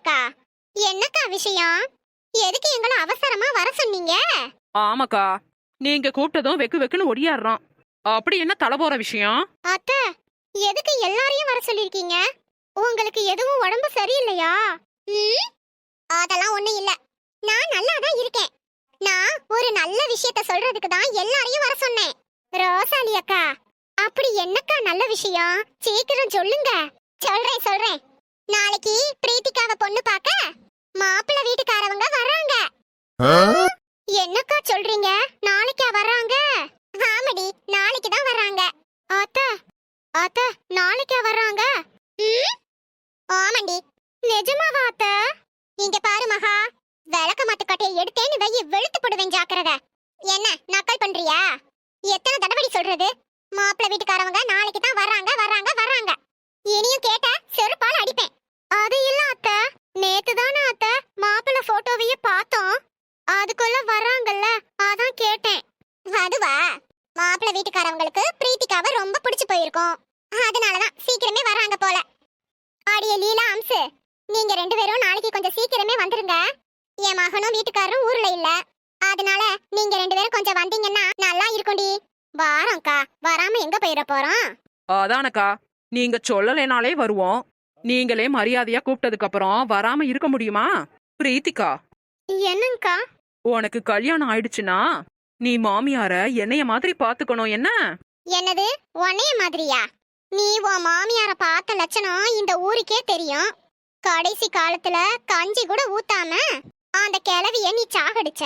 அக்கா, என்னக்கா விஷயம்? எதுக்கு எங்களை அவசரமா வர சொன்னீங்க? ஆமாக்கா, நீங்க கூப்பிட்டதும் வெக்கு வெக்குன்னு ஒடியாடுறான். அப்படி என்ன தலை போற விஷயம்? அத்தை, எதுக்கு எல்லாரையும் வர சொல்லிருக்கீங்க? உங்களுக்கு எதுவும் உடம்பு சரியில்லையா? அதெல்லாம் ஒண்ணும் இல்ல. நான் நல்லா தான் இருக்கேன். நான் ஒரு நல்ல விஷயத்த சொல்றதுக்கு தான் எல்லாரையும் வர சொன்னேன். ரோசாலி அக்கா, அப்படி என்னக்கா நல்ல விஷயம்? சீக்கிரம் சொல்லுங்க. சொல்றேன். நாளைக்கு பிரீத்திகாவை பொண்ணு பார்க்க மாப்பிள்ளை வீட்டுக்காரவங்க வர்றாங்க. என்னக்கா சொல்றீங்க? நாளைக்கா வர்றாங்க? ஆமாடி, நாளைக்கு தான் வர்றாங்க. அத்தை, நாளைக்கா வர்றாங்க? ஆமாண்டி. நிஜமாவா அத்தை? இங்க பாரு மகா, விளக்க மாத்துக்கட்டையை எடுத்தேன்னு வை, வெளுத்து போடுவேன், ஜாக்கிரதை. என்ன நக்கல் பண்றியா? எத்தனை தடவை சொல்றது? மாப்பிள்ளை வீட்டுக்காரவங்க நாளைக்கு தான் வர்றாங்க. இனியும் கேட்ட செருப்பால அடிப்பேன். அது இல்ல அத்தை, நேத்து தானே அத்தை மாப்பிள்ளை போட்டோவையே பார்த்தோம். அதுக்குள்ள வர்றாங்கல்ல, அதான் கேட்டேன். அதுவா? மாப்பிள்ளை வீட்டுக்காரவங்களுக்கு பிரீத்திகாவை ரொம்ப பிடிச்சு போயிருக்கும், அதனாலதான் சீக்கிரமே வர்றாங்க போல. அடியே லீலா, அம்சு, நீங்க 2 பேரும் நாளைக்கு கொஞ்சம் சீக்கிரமே வந்துருங்க. என் மகனும் வீட்டுக்காரரும் ஊர்ல இல்ல, அதனால நீங்க 2 பேரும் கொஞ்சம் வந்தீங்கன்னா நல்லா இருக்கும்டி. வாரோம்க்கா, வராம எங்க போயிட போறோம்? அதானக்கா, நீங்க சொல்லலைனாலே வருவோம். நீங்களே மரியாதையா கூப்பிட்டதுக்கு அப்புறம் வராம இருக்க முடியுமா? பிரீத்திகா, என்னங்கக்கா? உனக்கு கல்யாணம் ஆயிடுச்சுன்னா நீ மாமியார என்னைய மாதிரி பாத்துக்கணும். என்ன? என்னது உன்னைய மாதிரியா? நீ உன் மாமியார பார்த்த லட்சணம் இந்த ஊருக்கே தெரியும். கடைசி காலத்துல கஞ்சி கூட ஊத்தாம அந்த கிழவிய நீ சாகடிச்ச.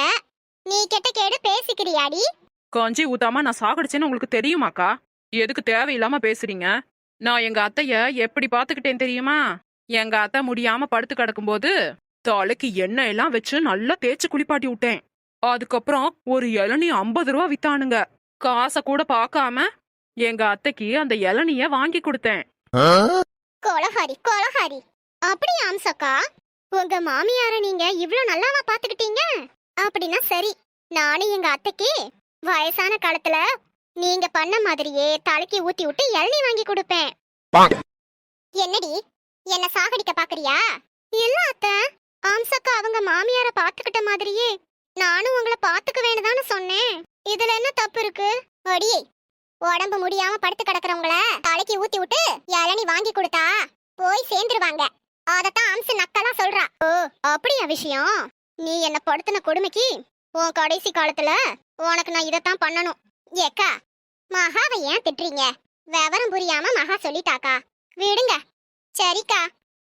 நீ கெட்ட கேடு பேசிக்கிறியாடி? கஞ்சி ஊத்தாம நான் சாகடிச்சேன்னு உங்களுக்கு தெரியுமாக்கா? எதுக்கு தேவையில்லாம பேசுறீங்க? நான் எங்க அத்தைய எப்படி பாத்துக்கிட்டேன் தெரியுமா? எங்க அத்தை முடியாம படுத்து கிடக்கும்போது தலைக்கு எண்ணெய் எல்லாம் வச்சு நல்லா தேய்ச்சு குளிப்பாட்டி விட்டேன். அதுக்கப்புறம் ஒரு இளநீ 50 ரூபா வித்தானுங்க. காசை கூட பார்க்காம எங்க அத்தைக்கு அந்த இளநிய வாங்கி கொடுத்தேன். கொலகாரி. அப்படியே அம்சக்கா, உங்க மாமியார நீங்க இவ்ளோ நல்லாவா பாத்துக்கிட்டீங்க? அப்படின்னா சரி, நானும் எங்க அத்தைக்கு வயசான காலத்துல நீங்க பண்ண மாதிரியே தலைக்கு ஊத்தி விட்டு இளநீ வாங்கி கொடுப்பேன். என்னடி, என்ன சாகடிக்க பாக்குறியா? இல்ல அத்தை, அம்சக்கா அவங்க மாமியார பாத்துக்கிட்ட மாதிரியே நானும் உங்களை பாத்துக்குவேன்னு தானே சொன்னேன். இதுல என்ன தப்பு இருக்கு? அடியே, உடம்பு முடியாம படுத்து கிடக்குறவங்கள தலைக்கு ஊத்தி விட்டு இளநீ வாங்கி கொடுத்தா போய் சேர்ந்துருவாங்க. அதத்தான் அம்சு நக்கலா சொல்றா. ஓ, அப்படியா விஷயம்? நீ என்ன படுத்தின கொடுமைக்கு உன் கடைசி காலத்துல உனக்கு நான் இதத்தான் பண்ணணும். ஏக்கா, மகாவை ஏன் திட்டுறீங்க? விவரம் புரியாம மகா சொல்லிட்டாக்கா, விடுங்க. சரிக்கா,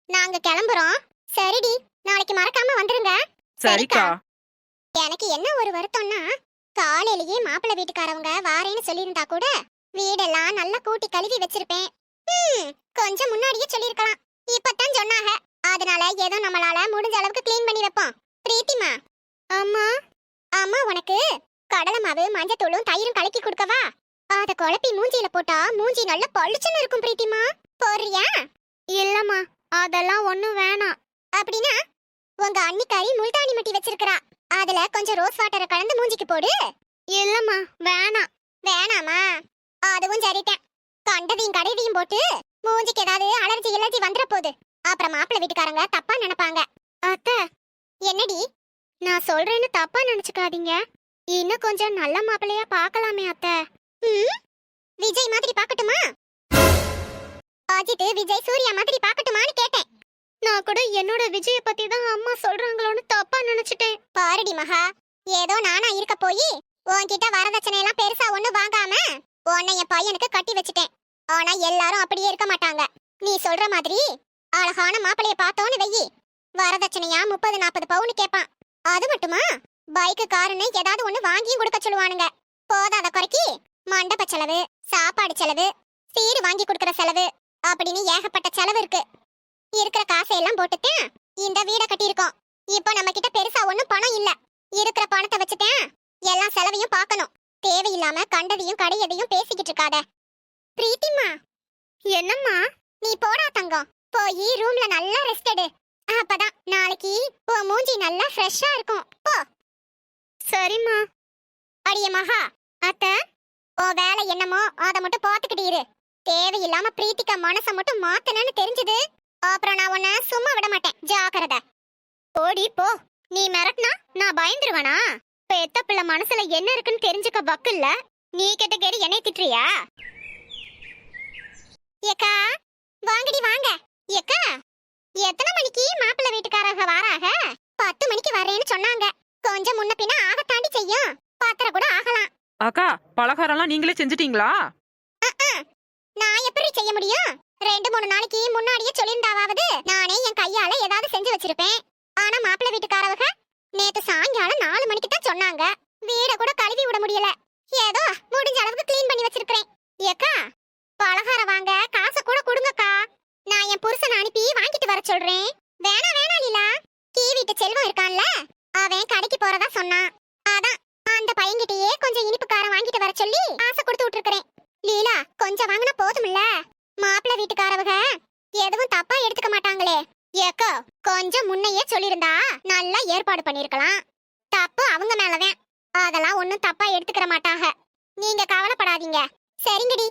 நாங்க கிளம்புறோம். சரிடி, நாளைக்கு மறக்காம வந்துருங்க. சரிக்கா. எனக்கு என்ன ஒரு வருத்தம்னா, காலையிலேயே மாப்பிள்ளை வீட்டுக்காரவங்க வாரேன்னு சொல்லியிருந்தா கூட வீடெல்லாம் நல்லா கூட்டி கழுவி வச்சிருப்பேன். கொஞ்சம் முன்னாடியே சொல்லிருக்கலாம். இப்பதான் சொன்னாங்க, அதனால ஏதோ நம்மளால முடிஞ்ச அளவுக்கு க்ளீன் பண்ணி வைப்போம். பிரீத்திமா, அம்மா உனக்கு கடலை மாவு, மஞ்சத்தூளும் தயிரும் கலக்கி கொடுக்கவா? அத குழப்பி மூஞ்சியில போட்டா மூஞ்சி நல்ல பளிச்சுன்னு இருக்கும். பிரீத்திமா, போறியா? இல்லம்மா, அதெல்லாம் ஒண்ணும் வேணாம். அப்படின்னா உங்க அன்னிக்காரி முல்தானி மட்டி வச்சிருக்கா, அதுல கொஞ்சம் ரோஸ் வாட்டரை கலந்து மூஞ்சிக்கு போடு. இல்லம்மா, வேணாமா? அதுவும் சரிட்டேன். கண்டதையும் கடையதையும் போட்டு மூஞ்சிக்கு ஏதாவது அலர்ஜி வந்துற போகுது. அப்புறம் மாப்பிள்ளை வீட்டுக்காரங்க தப்பா நினைப்பாங்க. அத்தை, என்னடி? நான் சொல்றேன்னு தப்பா நினைச்சுக்காதீங்க. இன்னும் கொஞ்சம் நல்ல மாப்பிள்ளையா பார்க்கலாமே அத்தை. விஜய் மாதிரி பார்க்கட்டுமா? அஜித், விஜய், சூர்யா மாதிரி பார்க்கட்டுமான்னு கேட்டேன். நான் கூட என்னோட விஜய பத்தி தான் அம்மா சொல்றாங்களோன்னு தப்பா நினைச்சிட்டேன். பாருடி மகா, ஏதோ நானா இருக்க போய் உன்கிட்ட வரதட்சணை எல்லாம் பெருசா ஒண்ணு வாங்காம உன்னை என் பையனுக்கு கட்டி வச்சுட்டேன். ஆனா எல்லாரும் அப்படியே இருக்க மாட்டாங்க. நீ சொல்ற மாதிரி அழகான மாப்பிளைய பார்த்தோன்னு வெயி, வரதட்சணையா 30-40 பவுன் கேட்பான். அது மட்டுமா, பைக்கு காருன்னு ஏதாவது ஒண்ணு வாங்கியும் கொடுக்க சொல்லுவானுங்க. போதாத குறைக்கு மண்டப செலவு, சாப்பாடு செலவு, சீரு வாங்கி கொடுக்கற செலவு அப்படின்னு ஏகப்பட்ட செலவு இருக்கு. இருக்கிற காசையெல்லாம் போட்டுட்டேன் இந்த வீட கட்டியிருக்கோம். இப்போ நம்ம கிட்ட பெருசா ஒண்ணும் பணம் இல்ல. இருக்கிற பணத்தை வச்சுட்டேன் எல்லா செலவையும் பார்க்கணும். தேவையில்லாம கண்டதையும் கடையதையும் பேசிக்கிட்டு இருக்காத. பிரீத்திமா. என்னம்மா? நீ போடா தங்கம், போய் ரூம்ல நல்லா ரெஸ்ட் எடு. அப்பதான் நாளைக்கு உன் மூஞ்சி நல்லா ஃப்ரெஷ்ஷா இருக்கும். போ. சரிம்மா. அடியே மகா, அத்தை, உன் வேலை என்னமோ அதை மட்டும் பார்த்துக்கிட்டு இரு. தேவையில்லாம பிரீத்திகா மனசை மட்டும் மாத்தனன்னு தெரிஞ்சது அப்புறம் நான் உன்னை சும்மா விட மாட்டேன், ஜாக்கிரதை. ஓடி போ. நீ மிரட்டினா நான் பயந்துருவேனா? பெத்த பிள்ளை மனசுல என்ன இருக்குன்னு தெரிஞ்சுக்க வக்கு இல்ல. நீ கெட்ட கேடு என்னை திட்டுறியா? ஏக்கா வாங்கடி வாங்க. ஏக்கா எத்தனை மணிக்கு மாப்பிள்ளை வீட்டுக்காரங்க வராக? 10 மணிக்கு வரேன்னு சொன்னாங்க. கொஞ்சம் முன்ன பின்ன ஆகத்தாண்டி செய்யும், 10:30 கூட ஆகலாம். அக்கா பலகாரம்லாம் நீங்களே செஞ்சிட்டீங்களா? நான் எப்படி செய்ய முடியும்? 2-3 நாளைக்கு முன்னாடியே சொல்லியிருந்தாவது நானே என் கையால ஏதாவது செஞ்சு வச்சிருப்பேன். ஆனா மாப்பிள்ளை வீட்டுக்காரவங்க நேத்து சாயங்காலம் 4 மணிக்கு தான் சொன்னாங்க. வீட கூட கழுவி விட முடியல. ஏதோ முடிஞ்ச அளவுக்கு க்ளீன் பண்ணி வச்சிருக்கேன். ஏக்கா பலகாரம் வாங்க காசை கூட கொடுங்கக்கா. நான் என் புருஷனை அனுப்பி வாங்கிட்டு வர சொல்றேன். வேணா வேணா லீலா, கீ வீட்டு செல்வம் இருக்கான்ல, அவன் கடைக்கு போறதா சொன்னான். அதான் அந்த பையன்கிட்டயே கொஞ்சம் இனிப்பு காரம் வாங்கிட்டு வர சொல்லி ஆசை கொடுத்து விட்டுருக்கேன். லீலா கொஞ்சம் வாங்கினா போதும்ல, மாப்பிள்ளை வீட்டுக்காரவங்க எதுவும் தப்பா எடுத்துக்க மாட்டாங்களே. ஏக்கோ கொஞ்சம் முன்னையே சொல்லிருந்தா நல்லா ஏற்பாடு பண்ணிருக்கலாம். தப்பு அவங்க மேலதான், அதெல்லாம் ஒண்ணும் தப்பா எடுத்துக்கிற மாட்டாங்க. நீங்க கவலைப்படாதீங்க. சரிங்கடி,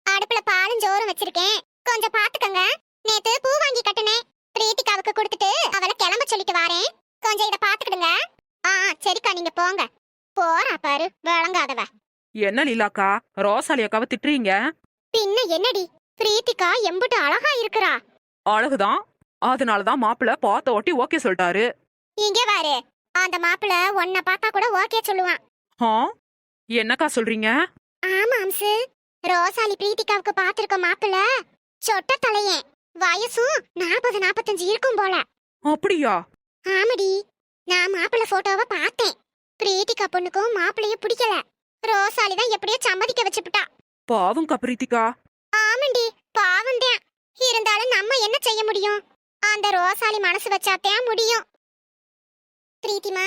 அடுப்புல பாலும் ஜோறும் வச்சிருக்கேன், கொஞ்சம் பாத்துக்கங்க. நேத்து பூ வாங்கி கட்டுனேன், பிரீத்திகாவுக்கு கொடுத்துட்டு அவளை கிளம்ப சொல்லிட்டு வாரேன். கொஞ்சம் இத பாத்துக்கிடுங்க. சரிக்கா நீங்க போங்க. போறா பாரு விளங்காதவ. என்ன லீலாக்கா ரோசாலி அக்காவை திட்டுறீங்க? பின்ன என்னடி, பிரீத்திகா எம்புட்டு அழகா இருக்கறா. அழகுதான், அதனாலதான் மாப்பிள்ள பார்த்த ஓட்டி ஓகே சொல்லிட்டாரு. இங்க பாரு, அந்த மாப்பிள்ள உன்னை பார்த்தா கூட ஓகே சொல்லுவான். ஆ என்னக்கா சொல்றீங்க? ஆமா அம்சு, ரோசாலி பிரீத்திகாவுக்கு பாத்திருக்க மாப்பிள்ள சொட்ட தலையன், வயசும் 40-45 இருக்கும் போல. அப்படியா? ஆமாடி, நான் மாப்பிள்ள போட்டோவை பார்த்தேன். பிரீத்திகா பொண்ணுக்கும் மாப்பிள்ளைய பிடிக்கல. ரோசாலி தான் எப்படியோ சம்மதிக்க வச்சுட்டா. பாவம்க்கா பிரீத்திகா. ஆமாண்டி, பாவம்தான். இருந்தாலும் நம்ம என்ன செய்ய முடியும்? அந்த ரோசாலி மனசு வச்சாத்தான் முடியும். பிரீத்திமா,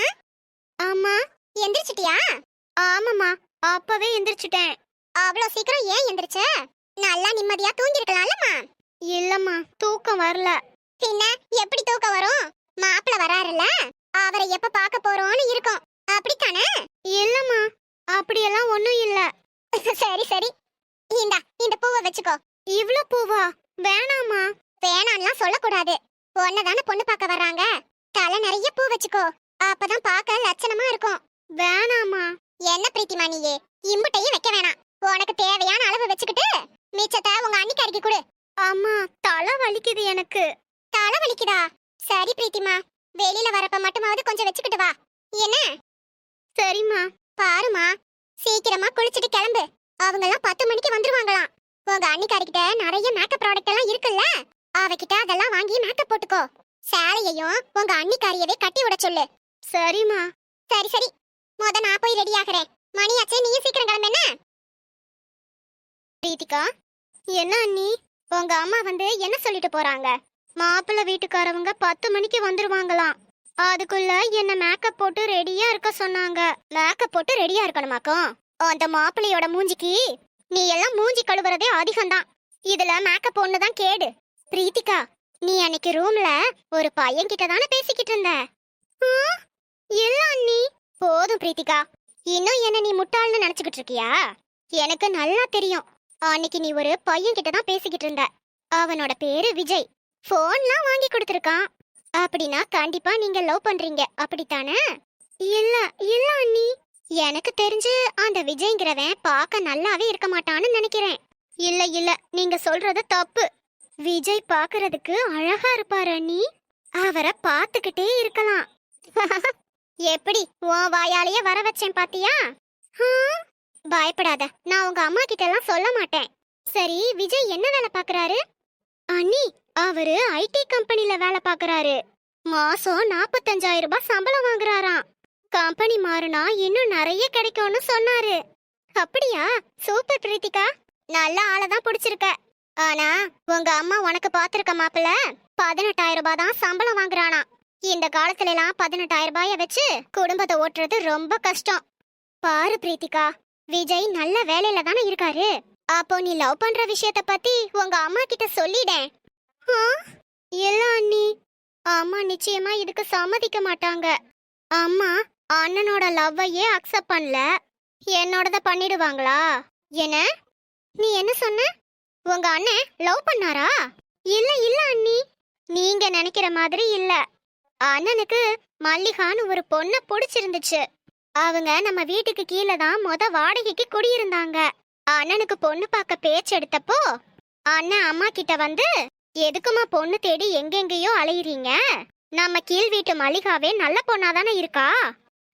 ஆமா எந்திரிச்சிட்டியா? ஆமாம்மா, அப்பவே எந்திரிச்சிட்டேன். அவ்வளோ சீக்கிரம் ஏன் எந்திரிச்ச? நல்லா நிம்மதியா தூங்கிருக்கலாம்லம்மா. இல்லம்மா, தூக்கம் வரல. பின்ன எப்படி தூக்கம் வரும்? மாப்பிள்ள வராருல்ல, அவரை எப்ப பார்க்க போறோம்னு இருக்கும், அப்படித்தானே? இல்லம்மா, அப்படியெல்லாம் ஒண்ணும் இல்ல. சரி சரி, இந்த பூவை வச்சுக்கோ. இவ்ளோ பூவா? வேணாமா. வேணாம்லாம் சொல்லக்கூடாது. உன்னதானே பொண்ணு பார்க்க வர்றாங்க, தலை நிறைய பூ வச்சுக்கோ, அப்பதான் பார்க்க லட்சணமா இருக்கும். வேணாமா. என்ன பிரீத்திமா நீயே, இம்புட்டையும் வைக்க வேணாம். உனக்கு தேவையான அளவு வச்சுக்கிட்டு மிச்சத்தை உங்க அண்ணிக்காரிக்கு கொடு. அம்மா தலை வலிக்குது எனக்கு. தலை வலிக்குதா? சரி பிரீத்திமா, வெளியில வரப்ப மட்டுமாவது கொஞ்சம் வச்சுக்கிட்டு வா. என்ன? சரிம்மா. பாருமா, சீக்கிரமா குளிச்சிட்டு கிளம்பு. அவங்கெல்லாம் 10 மணிக்கு வந்துருவாங்களாம். உங்க அண்ணிக்காரிக்கிட்ட நிறைய மேக்கப் ப்ராடக்ட் எல்லாம் இருக்குல்ல, அவகிட்ட அதெல்லாம் வாங்கி மேக்கப் போட்டுக்கோ. சேலையையும் உங்க அண்ணிக்காரியவே கட்டி விட சொல்லு. சரிம்மா. சரி சரி, நான் போய் ரெடி ஆகிறேன். மணியாச்சே, நீயும் சீக்கிரம் கிளம்பு. என்ன பிரீத்திகா? என்ன அண்ணி, உங்க அம்மா வந்து என்ன சொல்லிட்டு போறாங்க? மாப்பிள்ளை வீட்டுக்காரவங்க 10 மணிக்கு வந்துருவாங்களாம். அதுக்குள்ள என்ன மேக்கப் போட்டு ரெடியா இருக்க சொன்னாங்க. மேக்கப் போட்டு ரெடியா இருக்கணுமாக்கும்? அந்த மாப்பிள்ளையோட மூஞ்சிக்கு நீ எல்லாம் மூஞ்சி கழுவுறதே அதிகம்தான், இதுல மேக்கப் ஒண்ணுதான் கேடு. பிரீத்திகா, நீ அன்னைக்கு ரூம்ல ஒரு பையன் கிட்ட தானே பேசிக்கிட்டு இருந்த? இல்ல அண்ணி. போதும் பிரீத்திகா, இன்னும் என்ன நீ முட்டாள்னு நினைச்சுக்கிட்டு இருக்கியா? எனக்கு நல்லா தெரியும், அன்னைக்கு நீ ஒரு பையன் கிட்ட தான் பேசிக்கிட்டு இருந்த. அவனோட பேரு விஜய். போன்லாம் வாங்கி கொடுத்துருக்கான். அப்படின்னா கண்டிப்பா நீங்க லவ் பண்றீங்க, அப்படித்தானே? இல்ல இல்ல அண்ணி, எனக்கு தெரிஞ்சு அந்த விஜய்ங்கிறவன் பார்க்க நல்லாவே இருக்க மாட்டான்னு நினைக்கிறேன். இல்ல இல்ல, நீங்க சொல்றது தப்பு. விஜய் பார்க்கறதுக்கு அழகா இருப்பாரு அண்ணி, அவரை பார்த்துக்கிட்டே இருக்கலாம். எப்படி உன் வாயாலேயே வர வச்சேன் பாத்தியா? பயப்படாத, நான் உங்க அம்மா கிட்ட எல்லாம் சொல்ல மாட்டேன். சரி, விஜய் என்ன வேலை பாக்குறாரு? அண்ணி, அவரு ஐடி கம்பெனில வேலை பாக்குறாரு. மாசம் 45,000 ரூபாய் சம்பளம் வாங்குறாராம். கம்பெனி மாறினா இன்னும் நிறைய கிடைக்கும்னு சொன்னாரு. அப்படியா? சூப்பர் பிரீத்திகா, நல்ல ஆளதான் பிடிச்சிருக்க. ஆனா உங்க அம்மா உனக்கு பாத்திருக்க மாப்பிள்ள 18,000 ரூபாய் தான் சம்பளம் வாங்குறானா. இந்த காலத்துல எல்லாம் 18,000 ரூபாய வச்சு குடும்பத்தை ஓட்டுறது ரொம்ப கஷ்டம். பாரு பிரீத்திகா, விஜய் நல்ல வேலையில தானே இருக்காரு. அப்போ நீ லவ் பண்ற விஷயத்த பத்தி உங்க அம்மா கிட்ட சொல்லிடேன். இல்ல அண்ணி, அம்மா நிச்சயமா இதுக்கு சம்மதிக்க மாட்டாங்க. அம்மா அண்ணனோட லவ்வையே அக்செப்ட் பண்ணல, என்னோடத பண்ணிடுவாங்களா? என்ன நீ என்ன சொன்ன? உங்க அண்ணன் லவ் பண்ணாரா? இல்ல இல்ல அண்ணி, நீங்க நினைக்கிற மாதிரி இல்ல. அண்ணனுக்கு மல்லிகான்னு ஒரு பொண்ண பிடிச்சிருந்துச்சு. அவங்க நம்ம வீட்டுக்கு கீழே தான் வாடகைக்கு குடியிருந்தாங்க. அண்ணனுக்கு பொண்ணு பார்க்க பேச்சு எடுத்தப்போ அண்ணன் அம்மா கிட்ட வந்து, எதுக்குமா பொண்ணு தேடி எங்கெங்கேயோ அலையுறீங்க, நம்ம கீழ் வீட்டு மல்லிகாவே நல்ல பொண்ணாதானே இருக்கா,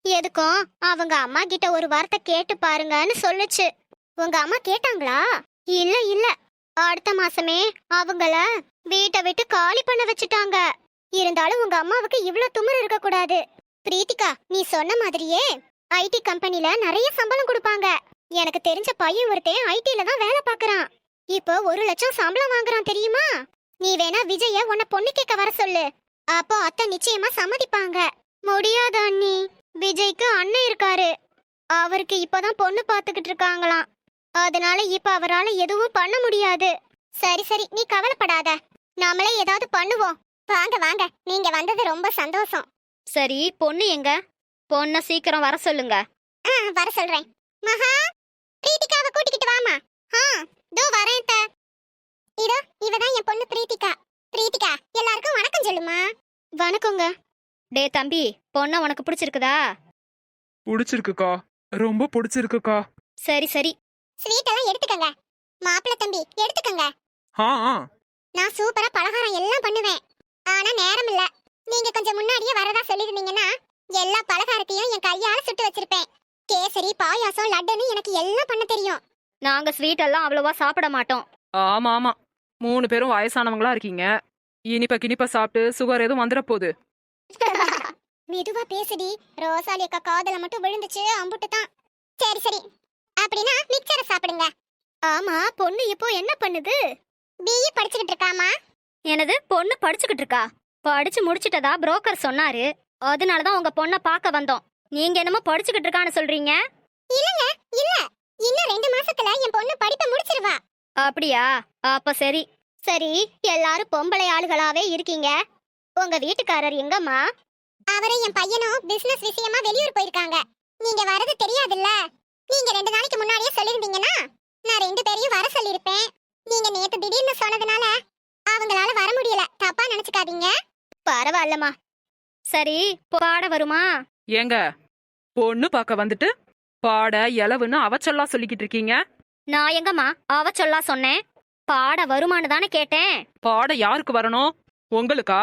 எதுக்கும் அவங்க அம்மா கிட்ட ஒரு வார்த்தை கேட்டு பாருங்கன்னு சொல்லுச்சு. உங்க அம்மா கேட்டாங்களா? இல்ல இல்ல, அடுத்த மாசமே அவங்கள வீட்டை விட்டு காலி பண்ண வச்சுட்டாங்க. இருந்தாலும் உங்க அம்மாவுக்கு இவ்ளோ துமுறு இருக்க கூடாது. பிரீத்திகா, நீ சொன்ன மாதிரியே ஐடி கம்பெனில நிறைய சம்பளம் கொடுப்பாங்க. எனக்கு தெரிஞ்ச பையன் ஒருத்தன் ஐடில தான் வேலை பார்க்கறான். இப்போ 1 லட்சம் சம்பளம் வாங்குறான் தெரியுமா? நீ வேணா விஜய உன்னை பொண்ணு கேட்க வர சொல்லு. அப்போ அத்தை நிச்சயமா சம்மதிப்பாங்க. முடியாது அண்ணி, விஜய்க்கு அண்ணன் இருக்காரு. அவருக்கு இப்பதான் பொண்ணு பார்த்துக்கிட்டு இருக்காங்களாம். அதனால இப்ப அவரால எதுவும் பண்ண முடியாது. சரி சரி, நீ கவலைப்படாத, நாமளே ஏதாவது பண்ணுவோம். வாங்க வாங்க, நீங்க வந்தது ரொம்ப சந்தோஷம். சரி, பொண்ணு எங்க? பொண்ண சீக்கிரம் வர சொல்லுங்க. வர சொல்றேன். மகா, பிரீத்திகாவை கூட்டிக்கிட்டு வாமா. தோ வரேன் அத்தை. இதோ இவதான் என் பொண்ணு பிரீத்திகா. பிரீத்திகா, எல்லாருக்கும் வணக்கம் சொல்லுமா. வணக்கங்க. டே தம்பி, பொண்ண உனக்கு பிடிச்சிருக்குதா? பிடிச்சிருக்குக்கா, ரொம்ப பிடிச்சிருக்குக்கா. சரி சரி. ஸ்வீட் எல்லாம் எடுத்துக்கங்க. மாப்பிள்ளை தம்பி எடுத்துக்கங்க. ஆ ஆ. நான் சூப்பரா பலகாரம் எல்லாம் பண்ணுவேன். ஆனா நேரம் இல்ல. நீங்க கொஞ்சம் முன்னாடியே வரதா சொல்லிருந்தீங்கன்னா எல்லா பலகாரத்தையும் என் கையால சுட்டு வச்சிருப்பேன். கேசரி, பாயாசம், லட்டுன்னு எனக்கு எல்லாம் பண்ண தெரியும். நாங்க ஸ்வீட் எல்லாம் அவ்வளவா சாப்பிட மாட்டோம். ஆமா ஆமா, 3 பேரும் வயசானவங்களா இருக்கீங்க. கினிப்ப சாப்பிட்டு சுகர் எதுவும் வந்துட போகுது. மெதுவா பேசுடி, ரோசாலி அக்கா காதல மட்டும் விழுந்துச்சு, அம்புட்டு தான். சரி சரி, அப்படின்னா மிக்சரை சாப்பிடுங்க. ஆமா, பொண்ணு இப்போ என்ன பண்ணுது? பிஏ படிச்சுக்கிட்டு இருக்காமா. எனது பொண்ணு படிச்சுக்கிட்டு இருக்கா? படிச்சு முடிச்சிட்டதா புரோக்கர் சொன்னாரு. அதனாலதான் உங்க பொண்ண பார்க்க வந்தோம். நீங்க என்னமோ படிச்சுக்கிட்டு இருக்கான்னு சொல்றீங்க? இல்லங்க இல்ல, இன்னும் 2 மாசத்துல என் பொண்ணு படிப்பை முடிச்சிருவா. அப்படியா? அப்ப சரி. சரி, எல்லாரும் பொம்பளை ஆளுகளாவே இருக்கீங்க. உங்க வீட்டுக்காரர் எங்கம்மா? அவரும் என் பையனும் பிசினஸ் விஷயமா வெளியூர் போயிருக்காங்க. நீங்க வரது தெரியாதுல்ல. நீங்க 2 நாளைக்கு முன்னாடியே சொல்லிருந்தீங்கன்னா நான் 2 பேரையும் வர சொல்லிருப்பேன். நீங்க நேத்து திடீர்னு சொன்னதுனால அவங்களால வர முடியல, தப்பா நினைச்சுக்காதீங்க. பரவாயில்லம்மா. சரி, பாட வருமா? ஏங்க, பொண்ணு பார்க்க வந்துட்டு பாட இலவுன்னு அவச்சொல்லா சொல்லிக்கிட்டு இருக்கீங்க. நான் எங்கம்மா அவ சொல்லா சொன்னேன்? பாட வருமானு தானே கேட்டேன். பாட யாருக்கு வரணும்? உங்களுக்கா?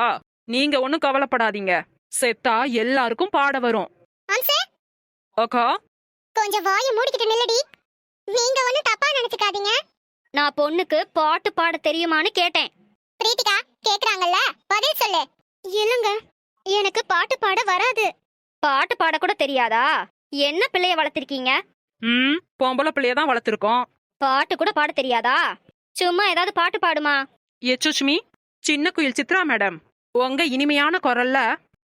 நீங்க ஒண்ணும் கவலைப்படாதீங்க, செத்தா எல்லாருக்கும் பாட வரும். அம்சே, அக்கா, கொஞ்சம் வாயை மூடிக்கிட்டு நில்லடி. நீங்க ஒண்ணும் தப்பா நினைச்சுக்காதீங்க. நான் பொண்ணுக்கு பாட்டு பாட தெரியுமான்னு கேட்டேன். பிரீத்திகா, கேக்குறாங்கல்ல, பதில் சொல்லு. இல்லங்க, எனக்கு பாட்டு பாட வராது. பாட்டு பாட கூட தெரியாதா? என்ன பிள்ளைய வளர்த்திருக்கீங்க? பொம்பளை பிள்ளைய தான் வளர்த்துருக்கோம். பாட்டு கூட பாட தெரியாதா? சும்மா ஏதாவது பாட்டு பாடுமா. சுஷ்மி, சின்ன குயில் சித்ரா மேடம், உங்க இனிமையான குரல்ல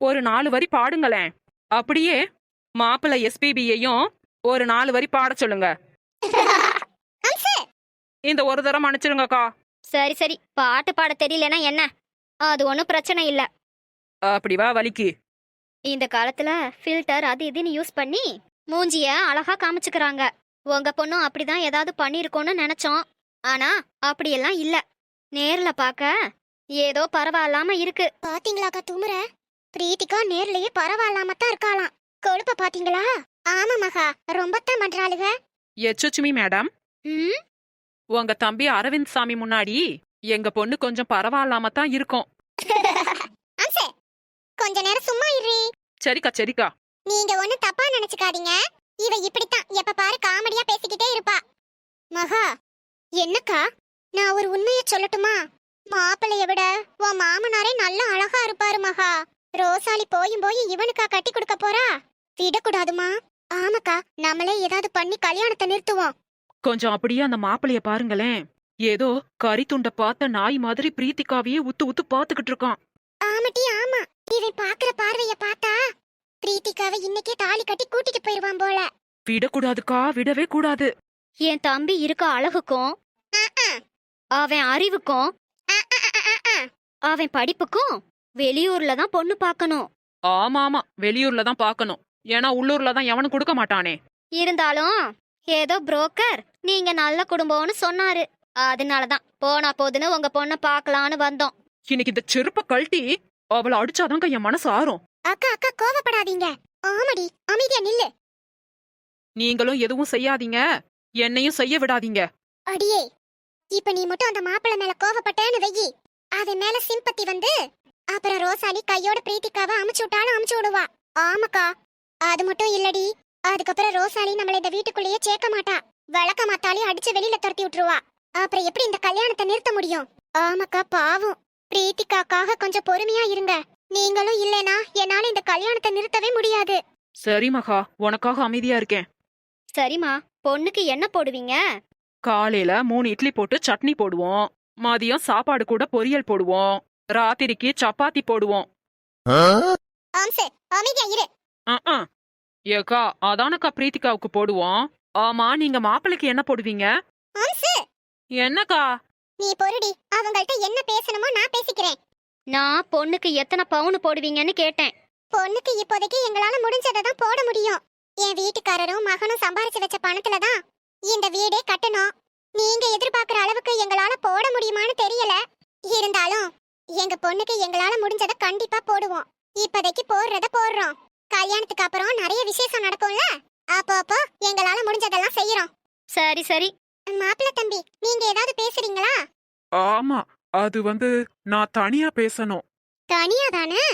ஒரு 4 வரி பாடுங்களேன். அப்படியே மாப்பிள்ளை எஸ்பிபியையும் ஒரு 4 வரி பாட சொல்லுங்க. இந்த ஒரு தரம் மன்னிச்சிருங்கக்கா. சரி சரி, பாட்டு பாட தெரியலனா என்ன, அது ஒன்றும் பிரச்சனை இல்ல. அப்படி வா வலிக்கு. இந்த காலத்துல ஃபில்டர் அது இதுன்னு யூஸ் பண்ணி மூஞ்சிய அழகா காமிச்சுக்கிறாங்க. உங்க பொண்ணும் அப்படிதான் ஏதாவது பண்ணிருக்கோன்னு நினைச்சோம். ஆனா அப்படியெல்லாம் இல்ல. நேர்ல பார்க்க ஏதோ பரவாயில்லாம இருக்கு. பாத்தீங்களாக்கா துமுற? பிரீத்திகா நேர்லயே பரவாயில்லாம தான் இருக்காளாம். கொழுப்ப பாத்தீங்களா? ஆமா மகா, ரொம்பத்தான் பண்றாளுக. சுஷ்மி மேடம், ம், உங்க தம்பி அரவிந்த் சாமி முன்னாடி எங்க பொண்ணு கொஞ்சம் பரவாயில்லாம தான் இருக்கும். அம்சே, கொஞ்ச நேரம் சும்மா இரு. சரிக்கா சரிக்கா. நீங்க ஒண்ணும் தப்பா நினைச்சுக்காதீங்க. இவ இப்படித்தான் எப்ப பாரு காமெடியா பேசிக்கிட்டே இருப்பா. மகா, என்னக்கா? நான் ஒரு உண்மையை சொல்லட்டுமா? மாப்பிள்ளைய விட உன் மாமனாரே நல்ல அழகா இருப்பாரு மகா. ரோசாலி போயும் போய் இவனுக்கா கட்டி கொடுக்க போறா? விடக்கூடாதுமா. ஆமாக்கா, நம்மளே ஏதாவது பண்ணி கல்யாணத்தை நிறுத்துவோம். கொஞ்சம் அப்படியே அந்த மாப்பிளைய பாருங்களேன். ஏதோ கறி துண்ட பார்த்த நாய் மாதிரி பிரீத்திகாவையே உத்து உத்து பாத்துக்கிட்டு இருக்கான். ஆமாட்டி ஆமா, இவன் பாக்குற பார்வைய பார்த்தா பிரீத்திகாவை இன்னைக்கே தாலி கட்டி கூட்டிட்டு போயிருவான் போல. விடக்கூடாதுக்கா, விடவே கூடாது. என் தம்பி இருக்க அழகுக்கும் அவன் அறிவுக்கும் அவன் படிப்புக்கும் வெளியூர்ல தான் பொண்ணு பார்க்கணும். ஆமா ஆமா, வெளியூர்ல தான் பார்க்கணும். ஏன்னா உள்ளூர்ல தான் எவனும் கொடுக்க மாட்டானே. இருந்தாலும் ஏதோ புரோக்கர் நீங்க நல்ல குடும்பம்னு சொன்னாரு. அதனாலதான் போனா போதுன்னு உங்க பொண்ண பார்க்கலான்னு வந்தோம். இன்னைக்கு இந்த செருப்ப கழட்டி அவளை அடிச்சாதாங்க என் மனசு ஆறும். அக்கா அக்கா கோவப்படாதீங்க. ஆமாடி, அமைதியா நில்லு. நீங்களும் எதுவும் செய்யாதீங்க, என்னையும் செய்ய விடாதீங்க. அடியே, இப்ப நீ மட்டும் அந்த மாப்பிள்ளை மேல கோவப்பட்டேன்னு வெயி, அவன் மேல சிம்பத்தி வந்து அப்புறம் ரோசாலி கையோட பிரீத்திகாவை அமுச்சு விட்டாலும் அமுச்சு விடுவா. ஆமாக்கா, அது மட்டும் இல்லடி, அதுக்கப்புறம் ரோசாலி நம்மள இந்த வீட்டுக்குள்ளேயே சேர்க்க மாட்டா. விளக்க மாத்தாலையும் அடிச்சு வெளியில துரத்தி விட்டுருவா. அப்புறம் எப்படி இந்த கல்யாணத்தை நிறுத்த முடியும்? ஆமாக்கா, பாவம். பிரீத்திகாக்காக கொஞ்சம் பொறுமையா இருங்க. நீங்களும் இல்லனா என்னால இந்த கல்யாணத்தை நிறுத்தவே முடியாது. சரி மகா, உனக்காக அமைதியா இருக்கேன். சரிம்மா, பொண்ணுக்கு என்ன போடுவீங்க? காலையில 3 இட்லி போட்டு சட்னி போடுவோம், மதியம் சாப்பாடு கூட பொரியல் போடுவோம், ராத்திரிக்கு சப்பாத்தி போடுவோம். ஆம்சே, அமைதியா இரு. ஏக்கா, அதானக்கா பிரீத்திகாவுக்கு போடுவோம். ஆமா, நீங்க மாப்பிள்ளைக்கு என்ன போடுவீங்க? ஆம்சே, என்னக்கா? நீ பொறுடி, அவங்கள்ட்ட என்ன பேசணுமோ நான் பேசிக்கிறேன். நான் பொண்ணுக்கு எத்தனை பவுன் போடுவீங்கன்னு கேட்டேன். பொண்ணுக்கு இப்போதைக்கு எங்களால முடிஞ்சதை தான் போட முடியும். என் வீட்டுக்காரரும் மகனும் சம்பாரிச்சு வச்ச பணத்துல தான் இந்த வீடே கட்டணும். நீங்க எதிர்பார்க்கிற அளவுக்கு எங்களால போட முடியுமான்னு தெரியல. இருந்தாலும் எங்க பொண்ணுக்கு எங்களால முடிஞ்சதை கண்டிப்பா போடுவோம். இப்போதைக்கு போடுறத போடுறோம். கல்யாணத்துக்கு அப்புறம் நிறைய விசேஷம் நடக்கும்ல, அப்போ எங்களால முடிஞ்சதெல்லாம் செய்யறோம். சரி சரி. மாப்பிள்ளை தம்பி, நீங்க ஏதாவது பேசுறீங்களா? ஆமா, அது நான் தனியா பேசணும். தனியா தானே?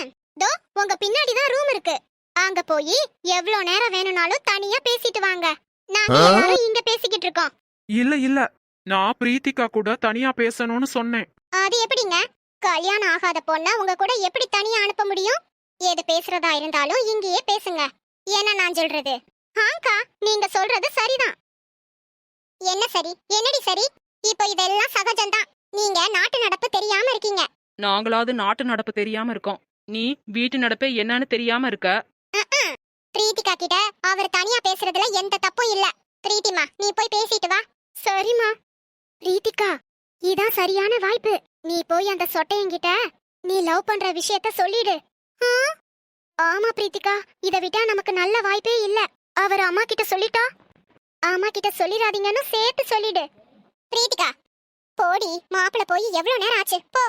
தோ உங்க பின்னாடி தான் ரூம் இருக்கு. அங்க போய் எவ்வளவு நேரம் வேணும்னாலும் தனியா பேசிட்டு வாங்க. நாங்க எல்லாரும் இங்க பேசிக்கிட்டு இருக்கோம். இல்ல, நான் பிரீத்திகா கூட தனியா பேசணும்னு சொன்னேன். அது எப்படிங்க? கல்யாணம் ஆகாத பொண்ண உங்க கூட எப்படி தனியா அனுப்ப முடியும்? எது பேசுறதா இருந்தாலும் இங்கேயே பேசுங்க. என்ன நான் சொல்றது? ஆங்கா, நீங்க சொல்றது சரிதான். என்ன சரி? என்னடி சரி? இப்போ இதெல்லாம் சகஜம்தான். நீங்க நாட்டு நடப்பு தெரியாம இருக்கீங்க. நாங்களாவது நாட்டு நடப்பு தெரியாம இருக்கோம், நீ வீட்டு நடப்பே என்னன்னு தெரியாம இருக்க. பிரீத்திகா கிட்ட அவர் தனியா பேசுறதுல எந்த தப்பும் இல்ல. பிரீத்திமா, நீ போய் பேசிட்டு வா. சரிம்மா. பிரீத்திகா, இதான் சரியான வாய்ப்பு. நீ போய் அந்த சொட்டையங்கிட்ட நீ லவ் பண்ற விஷயத்த சொல்லிடு. ஆமா பிரீத்திகா, இத விட்டா நமக்கு நல்ல வாய்ப்பே இல்ல. அவர் அம்மா கிட்ட சொல்லிட்டா? அம்மா கிட்ட சொல்லிடாதீங்கன்னு சேர்த்து சொல்லிடு. பிரீத்திகா, போடி. மாப்பிள்ள போய் எவ்வளவு நேரம் ஆச்சு? போ.